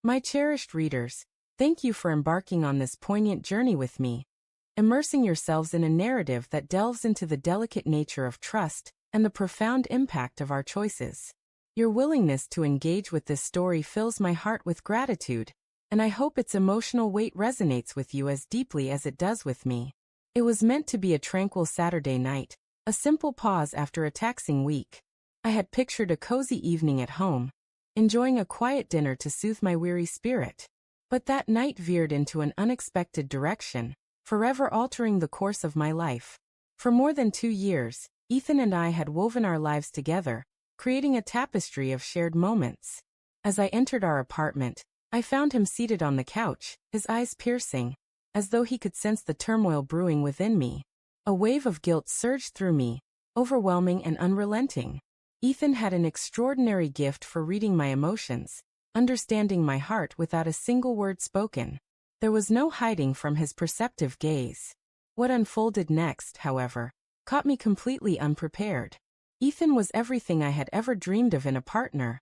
My cherished readers, thank you for embarking on this poignant journey with me, immersing yourselves in a narrative that delves into the delicate nature of trust and the profound impact of our choices. Your willingness to engage with this story fills my heart with gratitude, and I hope its emotional weight resonates with you as deeply as it does with me. It was meant to be a tranquil Saturday night, a simple pause after a taxing week. I had pictured a cozy evening at home, enjoying a quiet dinner to soothe my weary spirit. But that night veered into an unexpected direction, forever altering the course of my life. For more than 2 years, Ethan and I had woven our lives together, creating a tapestry of shared moments. As I entered our apartment, I found him seated on the couch, his eyes piercing, as though he could sense the turmoil brewing within me. A wave of guilt surged through me, overwhelming and unrelenting. Ethan had an extraordinary gift for reading my emotions, understanding my heart without a single word spoken. There was no hiding from his perceptive gaze. What unfolded next, however, caught me completely unprepared. Ethan was everything I had ever dreamed of in a partner.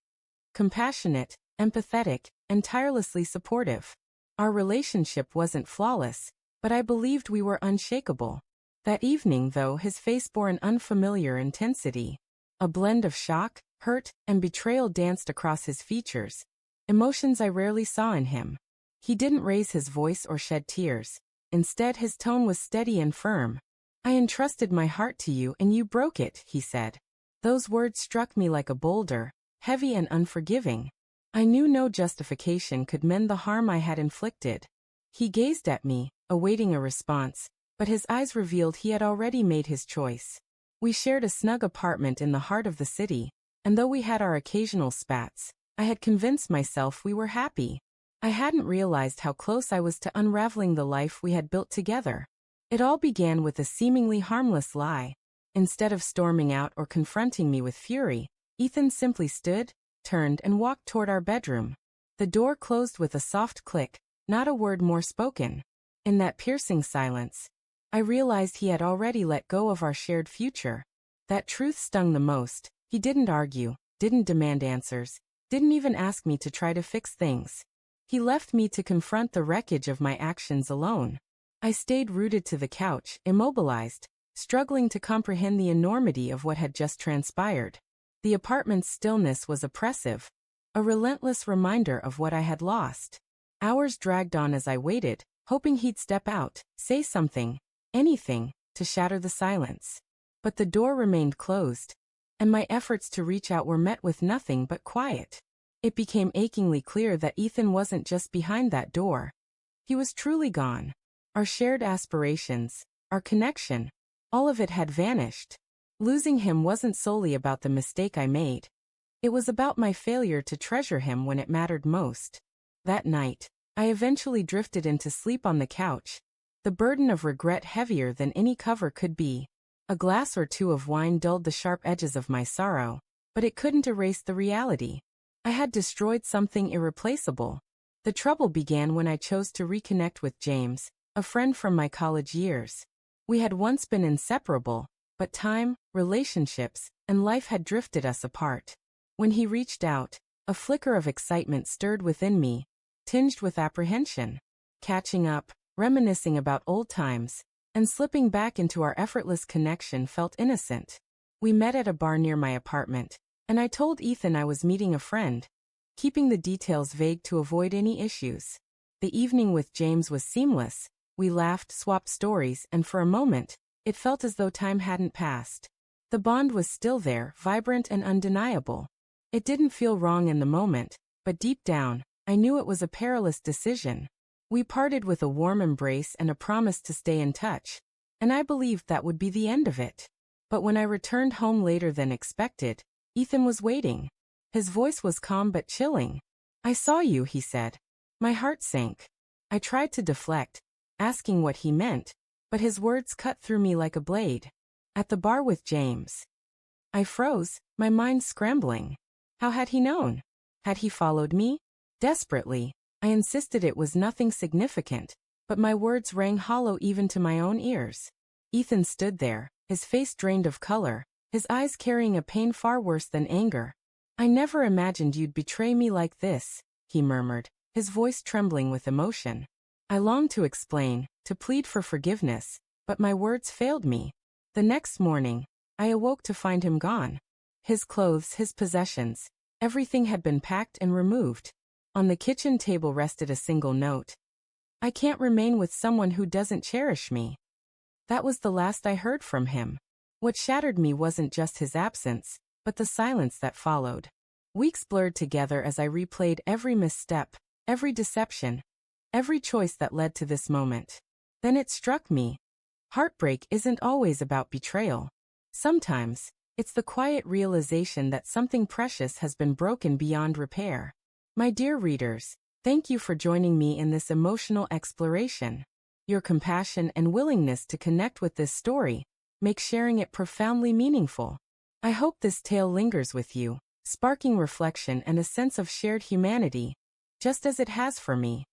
Compassionate, empathetic, and tirelessly supportive. Our relationship wasn't flawless, but I believed we were unshakable. That evening, though, his face bore an unfamiliar intensity. A blend of shock, hurt, and betrayal danced across his features, emotions I rarely saw in him. He didn't raise his voice or shed tears. Instead, his tone was steady and firm. "I entrusted my heart to you and you broke it," he said. Those words struck me like a boulder, heavy and unforgiving. I knew no justification could mend the harm I had inflicted. He gazed at me, awaiting a response, but his eyes revealed he had already made his choice. We shared a snug apartment in the heart of the city, and though we had our occasional spats, I had convinced myself we were happy. I hadn't realized how close I was to unraveling the life we had built together. It all began with a seemingly harmless lie. Instead of storming out or confronting me with fury, Ethan simply stood, turned, and walked toward our bedroom. The door closed with a soft click, not a word more spoken. In that piercing silence, I realized he had already let go of our shared future. That truth stung the most. He didn't argue, didn't demand answers, didn't even ask me to try to fix things. He left me to confront the wreckage of my actions alone. I stayed rooted to the couch, immobilized, struggling to comprehend the enormity of what had just transpired. The apartment's stillness was oppressive, a relentless reminder of what I had lost. Hours dragged on as I waited, hoping he'd step out, say something, anything, to shatter the silence. But the door remained closed, and my efforts to reach out were met with nothing but quiet. It became achingly clear that Ethan wasn't just behind that door. He was truly gone. Our shared aspirations, our connection, all of it had vanished. Losing him wasn't solely about the mistake I made. It was about my failure to treasure him when it mattered most. That night, I eventually drifted into sleep on the couch, the burden of regret heavier than any cover could be. A glass or two of wine dulled the sharp edges of my sorrow, but it couldn't erase the reality. I had destroyed something irreplaceable. The trouble began when I chose to reconnect with James, a friend from my college years. We had once been inseparable, but time, relationships, and life had drifted us apart. When he reached out, a flicker of excitement stirred within me, tinged with apprehension. Catching up, reminiscing about old times, and slipping back into our effortless connection felt innocent. We met at a bar near my apartment, and I told Ethan I was meeting a friend, keeping the details vague to avoid any issues. The evening with James was seamless. We laughed, swapped stories, and for a moment, it felt as though time hadn't passed. The bond was still there, vibrant and undeniable. It didn't feel wrong in the moment, but deep down, I knew it was a perilous decision. We parted with a warm embrace and a promise to stay in touch, and I believed that would be the end of it. But when I returned home later than expected, Ethan was waiting. His voice was calm but chilling. "I saw you," he said. My heart sank. I tried to deflect, asking what he meant, but his words cut through me like a blade. "At the bar with James." I froze, my mind scrambling. How had he known? Had he followed me? Desperately, I insisted it was nothing significant, but my words rang hollow even to my own ears. Ethan stood there, his face drained of color, his eyes carrying a pain far worse than anger. "I never imagined you'd betray me like this," he murmured, his voice trembling with emotion. I longed to explain, to plead for forgiveness, but my words failed me. The next morning, I awoke to find him gone. His clothes, his possessions, everything had been packed and removed. On the kitchen table rested a single note. I can't remain with someone who doesn't cherish me. That was the last I heard from him. What shattered me wasn't just his absence, but the silence that followed. Weeks blurred together as I replayed every misstep, every deception, every choice that led to this moment. Then it struck me. Heartbreak isn't always about betrayal. Sometimes, it's the quiet realization that something precious has been broken beyond repair. My dear readers, thank you for joining me in this emotional exploration. Your compassion and willingness to connect with this story make sharing it profoundly meaningful. I hope this tale lingers with you, sparking reflection and a sense of shared humanity, just as it has for me.